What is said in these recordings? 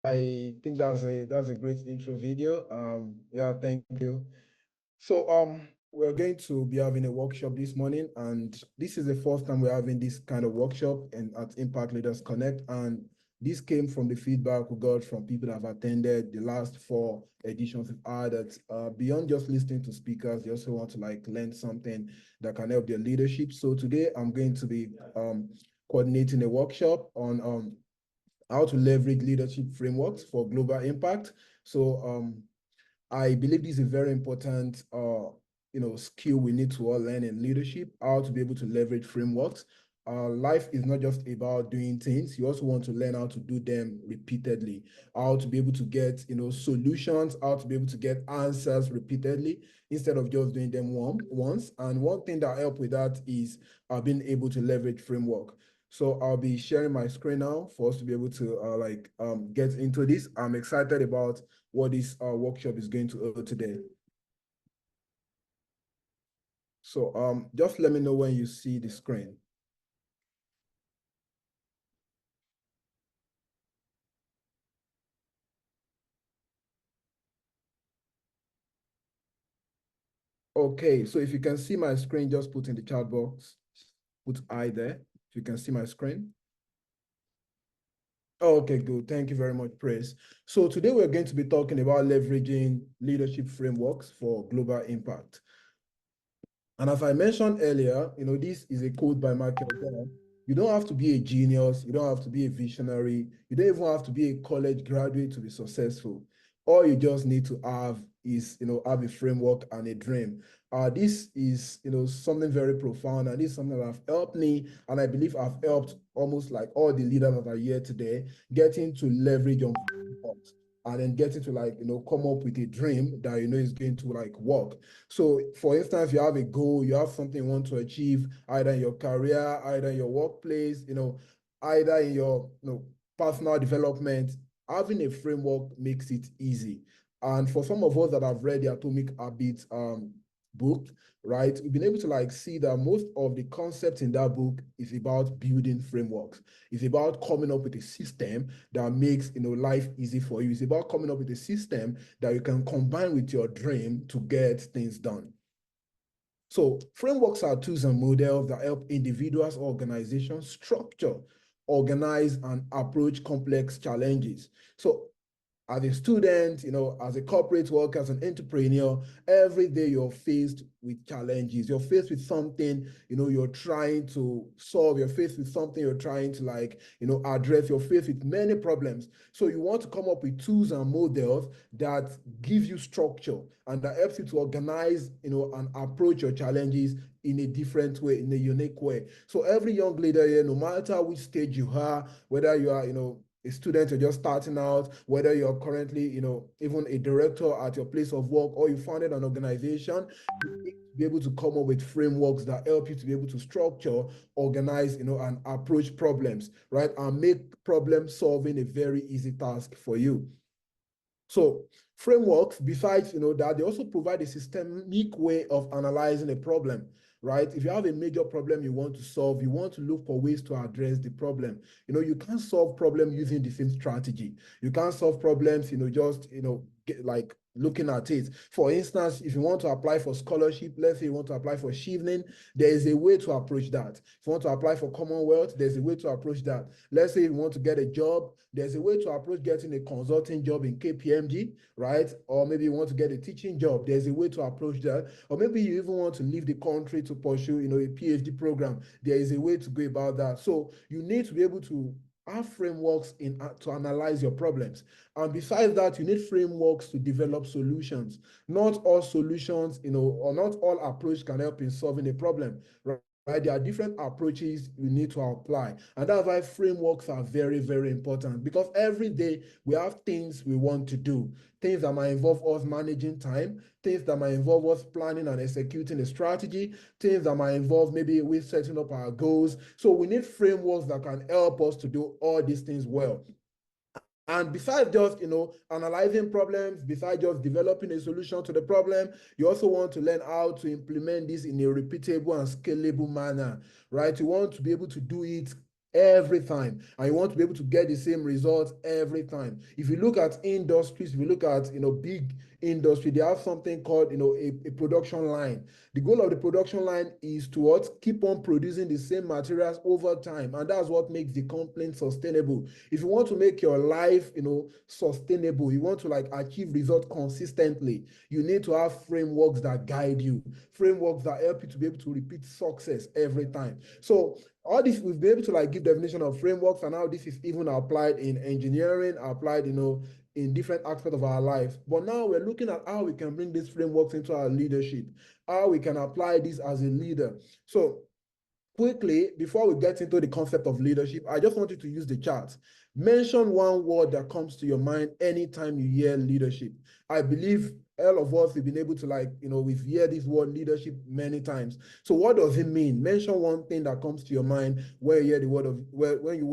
I think that's a great intro video. Yeah, thank you. So we're going to be having a workshop this morning, and this is the first time we're having this kind of workshop and at Impact Leaders Connect. And this came from the feedback we got from people that have attended the last 4 editions we've had. That beyond just listening to speakers, they also want to like learn something that can help their leadership. So today I'm going to be coordinating a workshop on how to leverage leadership frameworks for global impact. So I believe this is a very important skill we need to all learn in leadership, how to be able to leverage frameworks. Life is not just about doing things. You also want to learn how to do them repeatedly, how to be able to get solutions, how to be able to get answers repeatedly instead of just doing them once. And one thing that helps with that is being able to leverage framework. So I'll be sharing my screen now for us to be able to get into this. I'm excited about what this workshop is going to hold today. So just let me know when you see the screen. Okay, so if you can see my screen, just put in the chat box, put I there, if you can see my screen. Okay, good. Thank you very much, Praise. So today we're going to be talking about leveraging leadership frameworks for global impact. And as I mentioned earlier, this is a quote by Michael Dell. You don't have to be a genius. You don't have to be a visionary. You don't even have to be a college graduate to be successful. All you just need to have is, have a framework and a dream. This is, something very profound, and this is something that have helped me, and I believe I've helped almost like all the leaders that are here today, getting to leverage on frameworks and then getting to come up with a dream that is going to work. So for instance, you have a goal, you have something you want to achieve, either in your career, either in your workplace, either in your personal development. Having a framework makes it easy. And for some of us that have read the Atomic Habits book, right, we've been able to see that most of the concepts in that book is about building frameworks. It's about coming up with a system that makes life easy for you. It's about coming up with a system that you can combine with your dream to get things done. So frameworks are tools and models that help individuals, organizations structure, organize, and approach complex challenges. So as a student, as a corporate worker, as an entrepreneur, every day you're faced with challenges. You're faced with something, you're trying to solve. You're faced with something you're trying to address. You're faced with many problems. So you want to come up with tools and models that give you structure and that helps you to organize, and approach your challenges in a different way, in a unique way. So every young leader here, no matter which stage you are, whether you are, a student, you're just starting out, whether you're currently, even a director at your place of work, or you founded an organization, you need to be able to come up with frameworks that help you to be able to structure, organize, and approach problems, right? And make problem solving a very easy task for you. So frameworks, besides that, they also provide a systemic way of analyzing a problem, right? If you have a major problem you want to solve, you want to look for ways to address the problem. You can't solve problem using the same strategy. You can't solve problems, just looking at it. For instance, if you want to apply for scholarship, let's say you want to apply for Chevening, there is a way to approach that. If you want to apply for Commonwealth, there's a way to approach that. Let's say you want to get a job, there's a way to approach getting a consulting job in KPMG, right? Or maybe you want to get a teaching job, there's a way to approach that. Or maybe you even want to leave the country to pursue, a PhD program, there is a way to go about that. So you need to be able to have frameworks to analyze your problems. And besides that, you need frameworks to develop solutions. Not all solutions, or not all approach can help in solving a problem, right? There are different approaches you need to apply. And that's why frameworks are very, very important, because every day we have things we want to do, things that might involve us managing time, things that might involve us planning and executing a strategy, things that might involve maybe we setting up our goals. So we need frameworks that can help us to do all these things well. And besides just, analyzing problems, besides just developing a solution to the problem, you also want to learn how to implement this in a repeatable and scalable manner, right? You want to be able to do it every time, and you want to be able to get the same results every time. If you look at industries, if you look at big industry, they have something called a production line. The goal of the production line is to what? Keep on producing the same materials over time, and that's what makes the company sustainable. If you want to make your life sustainable, you want to achieve results consistently, you need to have frameworks that guide you, frameworks that help you to be able to repeat success every time. So all this, we've been able to give definition of frameworks, and how this is even applied in engineering, applied in different aspects of our life. But now we're looking at how we can bring these frameworks into our leadership, how we can apply this as a leader. So quickly, before we get into the concept of leadership, I just want you to use the chart. Mention one word that comes to your mind anytime you hear leadership. I believe all of us have been able to we've heard this word leadership many times. So what does it mean? Mention one thing that comes to your mind when you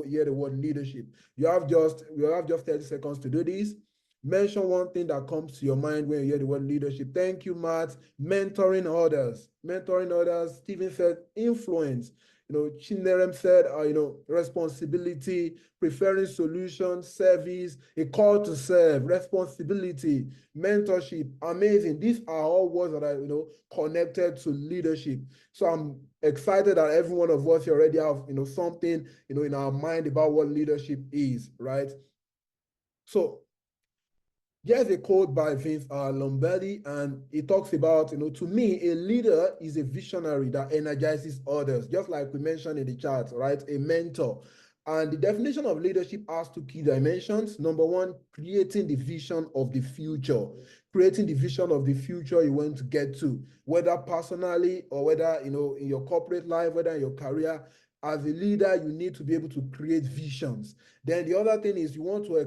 hear the word leadership. You have just 30 seconds to do this. Mention one thing that comes to your mind when you hear the word leadership. Thank you, Matt. Mentoring others. Mentoring others. Stephen said influence. Chinnerem said, responsibility, preferring solutions, service, a call to serve, responsibility, mentorship. Amazing. These are all words that are, connected to leadership. So I'm excited that every one of us already have, something, in our mind about what leadership is, right? So there's a quote by Vince Lombardi, and it talks about, to me, a leader is a visionary that energizes others, just like we mentioned in the chart, right? A mentor. And the definition of leadership has two key dimensions. Number one, creating the vision of the future. Creating the vision of the future you want to get to, whether personally or whether, in your corporate life, whether in your career. As a leader, you need to be able to create visions. Then the other thing is you want to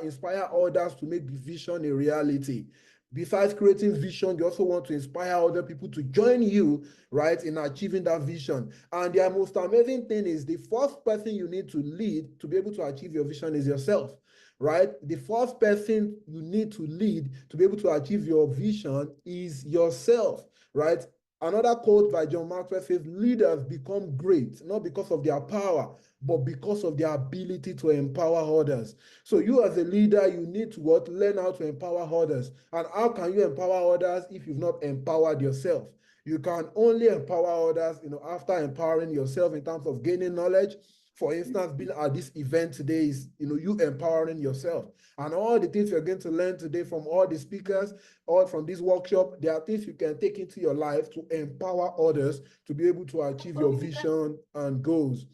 inspire others to make the vision a reality. Besides creating vision, you also want to inspire other people to join you, right, in achieving that vision. And the most amazing thing is the first person you need to lead to be able to achieve your vision is yourself, right? The first person you need to lead to be able to achieve your vision is yourself, right? Another quote by John Maxwell says, leaders become great, not because of their power, but because of their ability to empower others. So you as a leader, you need to learn how to empower others. And how can you empower others if you've not empowered yourself? You can only empower others, after empowering yourself in terms of gaining knowledge. For instance, being at this event today is, you empowering yourself. And all the things you're going to learn today from all the speakers, or from this workshop, there are things you can take into your life to empower others to be able to achieve your vision and goals.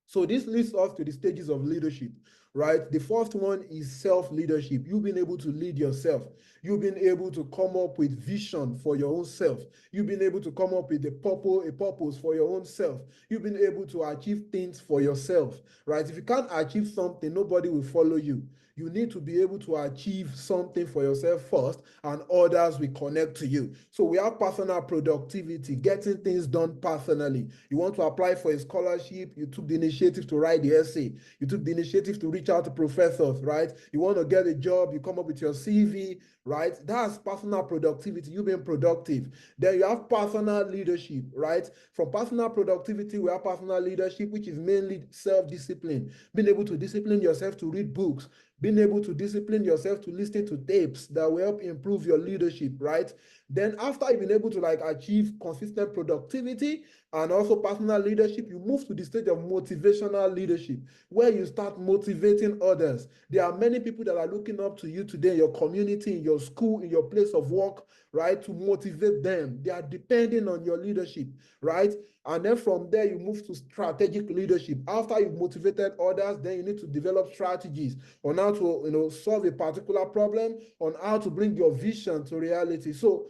So this leads us to the stages of leadership, right? The first one is self-leadership. You've been able to lead yourself. You've been able to come up with vision for your own self. You've been able to come up with a purpose for your own self. You've been able to achieve things for yourself, right? If you can't achieve something, nobody will follow you. You need to be able to achieve something for yourself first, and others will connect to you. So we have personal productivity, getting things done personally. You want to apply for a scholarship, you took the initiative to write the essay. You took the initiative to reach out to professors, right? You want to get a job, you come up with your CV, right? That's personal productivity. You've been productive. Then you have personal leadership, right? From personal productivity, we have personal leadership, which is mainly self-discipline, being able to discipline yourself to read books, being able to discipline yourself to listen to tapes that will help improve your leadership, right? Then after you've been able to achieve consistent productivity and also personal leadership, you move to the stage of motivational leadership, where you start motivating others. There are many people that are looking up to you today in your community, in your school, in your place of work, right? To motivate them. They are depending on your leadership, right? And then from there, you move to strategic leadership. After you've motivated others, then you need to develop strategies on how to solve a particular problem, on how to bring your vision to reality. So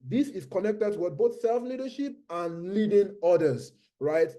this is connected with both self-leadership and leading others, right?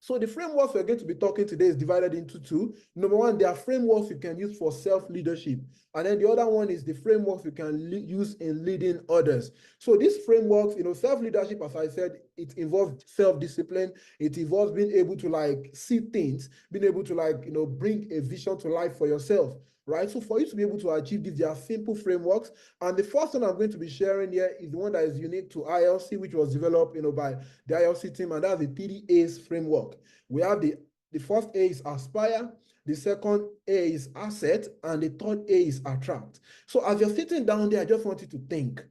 So the frameworks we're going to be talking today is divided into two. Number one, there are frameworks you can use for self-leadership. And then the other one is the frameworks you can use in leading others. So these frameworks, self-leadership, as I said, it involves self-discipline. It involves being able to see things, being able to bring a vision to life for yourself, right? So for you to be able to achieve this, there are simple frameworks. And the first one I'm going to be sharing here is the one that is unique to ILC, which was developed, by the ILC team, and that's the 3 A's framework. We have the The first A is aspire, the second A is asset, and the third A is attract. So as you're sitting down there, I just want you to think.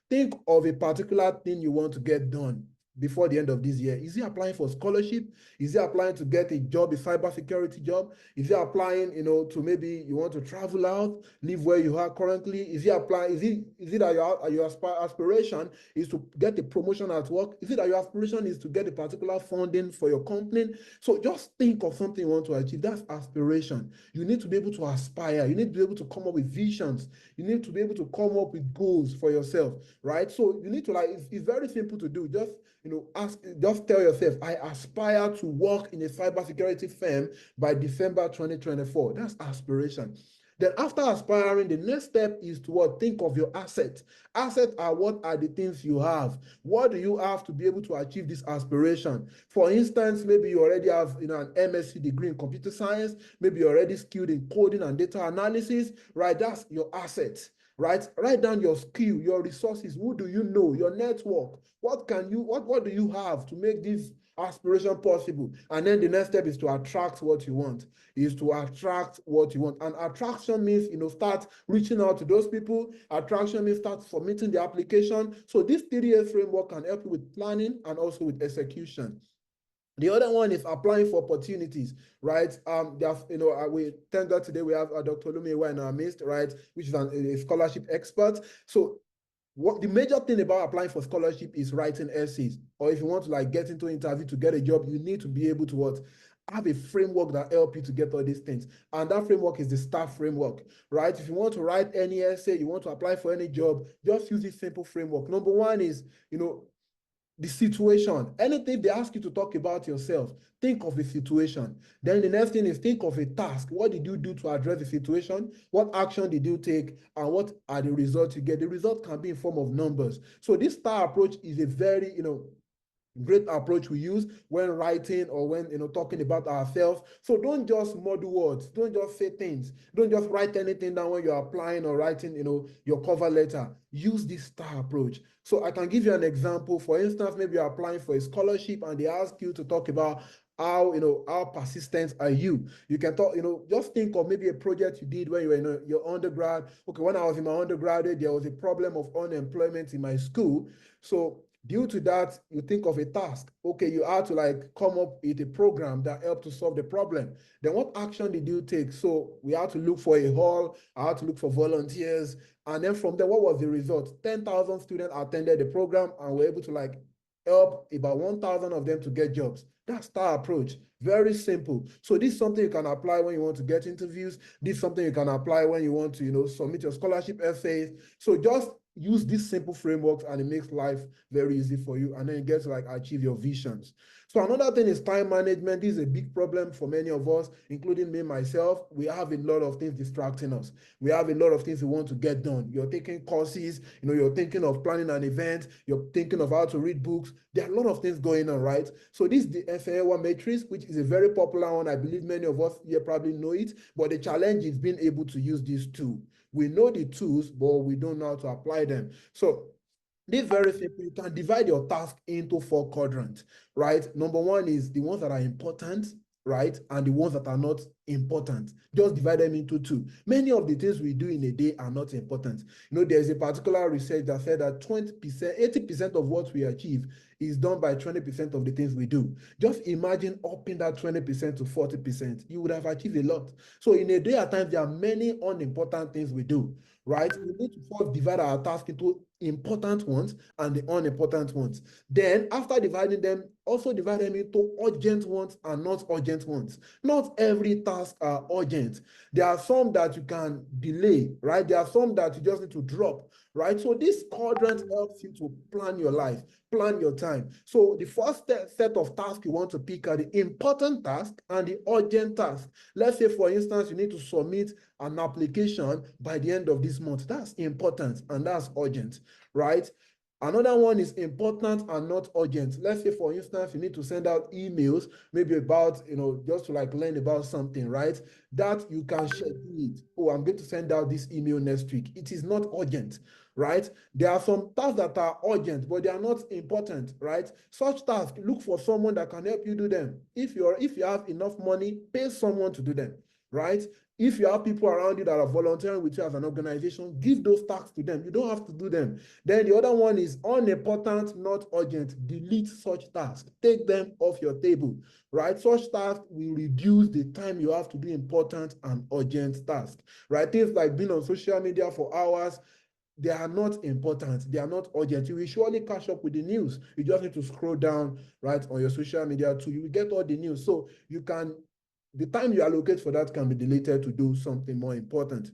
Think of a particular thing you want to get done before the end of this year. Is he applying for scholarship? Is he applying to get a job, a cybersecurity job? Is he applying, to maybe you want to travel out, live where you are currently? Is he applying? Is it that your aspiration is to get a promotion at work? Is it that your aspiration is to get a particular funding for your company? So just think of something you want to achieve. That's aspiration. You need to be able to aspire. You need to be able to come up with visions. You need to be able to come up with goals for yourself, right? So you need to it's very simple to do. Just tell yourself, I aspire to work in a cybersecurity firm by December 2024. That's aspiration. Then after aspiring, the next step is to what? Think of your assets. Assets are what are the things you have. What do you have to be able to achieve this aspiration? For instance, maybe you already have an MSc degree in computer science. Maybe you're already skilled in coding and data analysis, right? That's your assets. Right? Write down your skill, your resources. Who do you know? Your network. What do you have to make this aspiration possible? And then the next step is to attract what you want. And attraction means, start reaching out to those people. Attraction means start submitting the application. So this 3-year framework can help you with planning and also with execution. The other one is applying for opportunities, right? We thank God today we have Dr. Lumiwa in our midst, right, which is a scholarship expert. So what the major thing about applying for scholarship is writing essays, or if you want to get into interview to get a job, you need to be able to have a framework that help you to get all these things. And that framework is the STAR framework, right? If you want to write any essay, you want to apply for any job, just use this simple framework. Number one is, the situation. Anything they ask you to talk about yourself, think of the situation. Then the next thing is think of a task. What did you do to address the situation? What action did you take? And what are the results you get? The result can be in form of numbers. So this STAR approach is a very, great approach we use when writing or when talking about ourselves. So don't just muddle words, don't just say things, don't just write anything down when you're applying or writing your cover letter. Use this STAR approach. So I can give you an example. For instance, maybe you're applying for a scholarship and they ask you to talk about how persistent are you. You can talk, just think of maybe a project you did when you were in your undergrad. Okay, when I was in my undergraduate, there was a problem of unemployment in my school. So due to that, you think of a task. Okay, you had to come up with a program that helped to solve the problem. Then what action did you take? So we had to look for a hall, I had to look for volunteers. And then from there, what was the result? 10,000 students attended the program and were able to help about 1,000 of them to get jobs. That's STAR approach. Very simple. So this is something you can apply when you want to get interviews. This is something you can apply when you want to, submit your scholarship essays. So just use these simple frameworks and it makes life very easy for you. And then you get to achieve your visions. So another thing is time management. This is a big problem for many of us, including me, myself. We have a lot of things distracting us. We have a lot of things we want to get done. You're taking courses, you're thinking of planning an event. You're thinking of how to read books. There are a lot of things going on, right? So this is the FAA1 matrix, which is a very popular one. I believe many of us here probably know it, but the challenge is being able to use these tools. We know the tools, but we don't know how to apply them. So this is very simple. You can divide your task into 4 quadrants, right? Number one is the ones that are important, right? And the ones that are not important. Just divide them into 2. Many of the things we do in a day are not important. There's a particular research that said that 20%, 80% of what we achieve is done by 20% of the things we do. Just imagine upping that 20% to 40%. You would have achieved a lot. So in a day at times, there are many unimportant things we do, right? We need to first divide our task into important ones and the unimportant ones. Then after dividing them, also divide them into urgent ones and not urgent ones. Not every task are urgent. There are some that you can delay, right? There are some that you just need to drop, right? So this quadrant helps you to plan your life, plan your time. So the first set of tasks you want to pick are the important task and the urgent task. Let's say, for instance, you need to submit an application by the end of this month. That's important and that's urgent, right? Another one is important and not urgent. Let's say, for instance, you need to send out emails, maybe about, just to like learn about something, right? That you can schedule it. Oh, I'm going to send out this email next week. It is not urgent, right? There are some tasks that are urgent, but they are not important, right? Such tasks, look for someone that can help you do them. If you have enough money, pay someone to do them, right? If you have people around you that are volunteering with you as an organization, give those tasks to them. You don't have to do them. Then the other one is unimportant, not urgent. Delete such tasks. Take them off your table, right? Such tasks will reduce the time you have to do important and urgent tasks, right? Things like being on social media for hours, they are not important. They are not urgent. You will surely catch up with the news. You just need to scroll down, right, on your social media too. You will get all the news. So the time you allocate for that can be deleted to do something more important.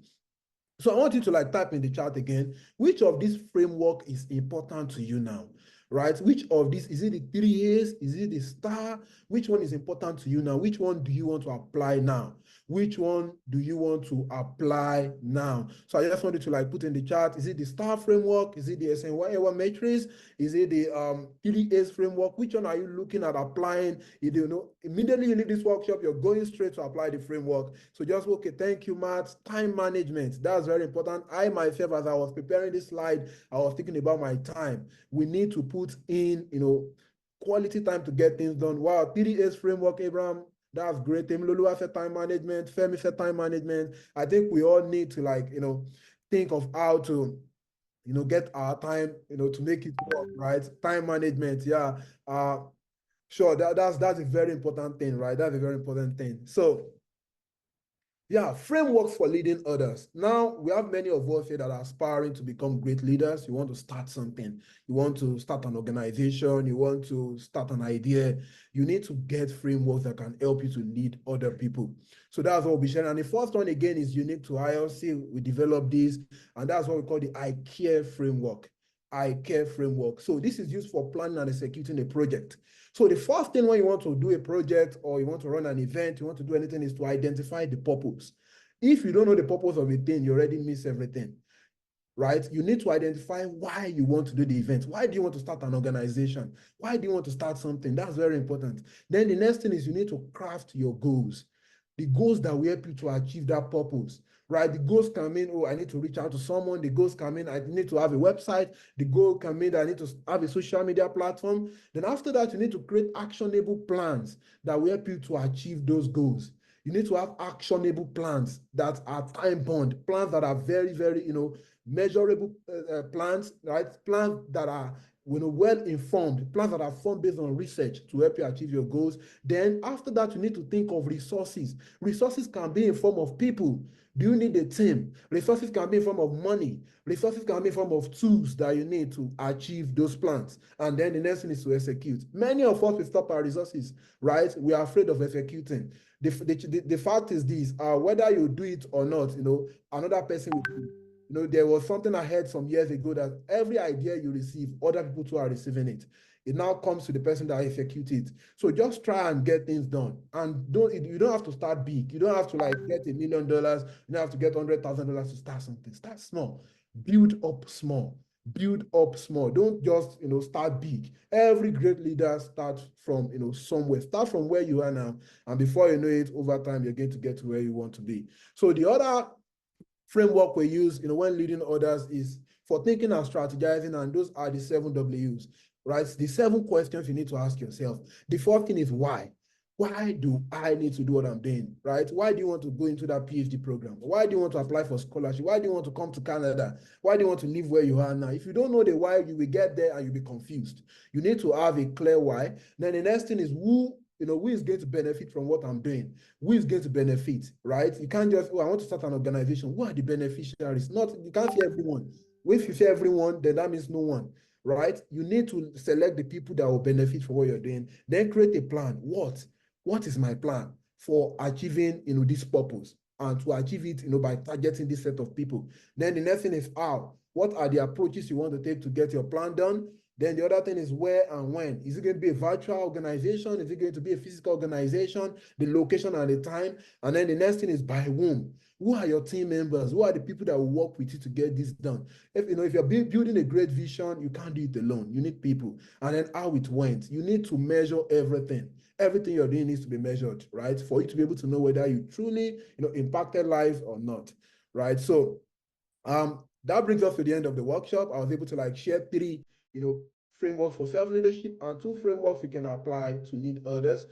So I want you to like type in the chat again, which of this framework is important to you now, right? Which of these, is it the 3 A's? Is it the STAR? Which one is important to you now? Which one do you want to apply now? Which one do you want to apply now? So I just wanted to like put in the chat, is it the STAR framework? Is it the SNY matrix? Is it the 3 A's framework? Which one are you looking at applying? Immediately you leave this workshop, you're going straight to apply the framework. So just, okay, thank you, Matt. Time management, that's very important. I myself, as I was preparing this slide, I was thinking about my time. We need to put in, quality time to get things done. Wow, 3A's framework, Abraham, that's great. Temiloluwa said time management, Femi said time management. I think we all need to like, think of how to, get our time, to make it work, right? Time management, yeah. Sure, that's a very important thing, right? That's a very important thing. So yeah, frameworks for leading others. Now, we have many of us here that are aspiring to become great leaders. You want to start something. You want to start an organization. You want to start an idea. You need to get frameworks that can help you to lead other people. So that's what we'll be sharing. And the first one, again, is unique to ILC. We developed this, and that's what we call the I Care framework. I Care framework. So this is used for planning and executing a project. So the first thing when you want to do a project or you want to run an event, you want to do anything, is to identify the purpose. If you don't know the purpose of a thing, you already miss everything, right? You need to identify why you want to do the event. Why do you want to start an organization? Why do you want to start something? That's very important. Then the next thing is you need to craft your goals. The goals that will help you to achieve that purpose, right? The goals can mean, oh, I need to reach out to someone. The goals can mean I need to have a website. The goal can mean that I need to have a social media platform. Then after that, you need to create actionable plans that will help you to achieve those goals. You need to have actionable plans that are time-bound, plans that are very, very, measurable plans, right? Plans that are well-informed, plans that are formed based on research to help you achieve your goals. Then after that, you need to think of resources. Resources can be in form of people. Do you need a team? Resources can be in form of money. Resources can be in form of tools that you need to achieve those plans. And then the next thing is to execute. Many of us will stop our resources, right? We are afraid of executing. The fact is this, whether you do it or not, another person will do it. There was something I heard some years ago that every idea you receive, other people too are receiving it. It now comes to the person that executes it. So just try and get things done. And you don't have to start big. You don't have to like get $1 million. You don't have to get $100,000 to start something. Start small. Build up small. Build up small. Don't just start big. Every great leader starts from somewhere. Start from where you are now. And before you know it, over time, you're going to get to where you want to be. So the other framework we use when leading others is for thinking and strategizing, and those are the 7 W's, right? The 7 questions you need to ask yourself. The first thing is why. Why do I need to do what I'm doing, right? Why do you want to go into that PhD program? Why do you want to apply for scholarship? Why do you want to come to Canada? Why do you want to live where you are now? If you don't know the why, you will get there and you'll be confused. You need to have a clear why. Then the next thing is who is going to benefit from what I'm doing? Who is going to benefit, right? You can't just, I want to start an organization. Who are the beneficiaries? You can't say everyone. If you say everyone, then that means no one, right? You need to select the people that will benefit from what you're doing. Then create a plan. What is my plan for achieving, this purpose? And to achieve it, by targeting this set of people. Then the next thing is how. What are the approaches you want to take to get your plan done? Then the other thing is where and when. Is it going to be a virtual organization? Is it going to be a physical organization? The location and the time. And then the next thing is by whom. Who are your team members? Who are the people that will work with you to get this done? If you're building a great vision, you can't do it alone. You need people. And then how it went. You need to measure everything. Everything you're doing needs to be measured, right? For you to be able to know whether you truly, impacted lives or not, right? So that brings us to the end of the workshop. I was able to share 3, frameworks for self-leadership and 2 frameworks you can apply to lead others.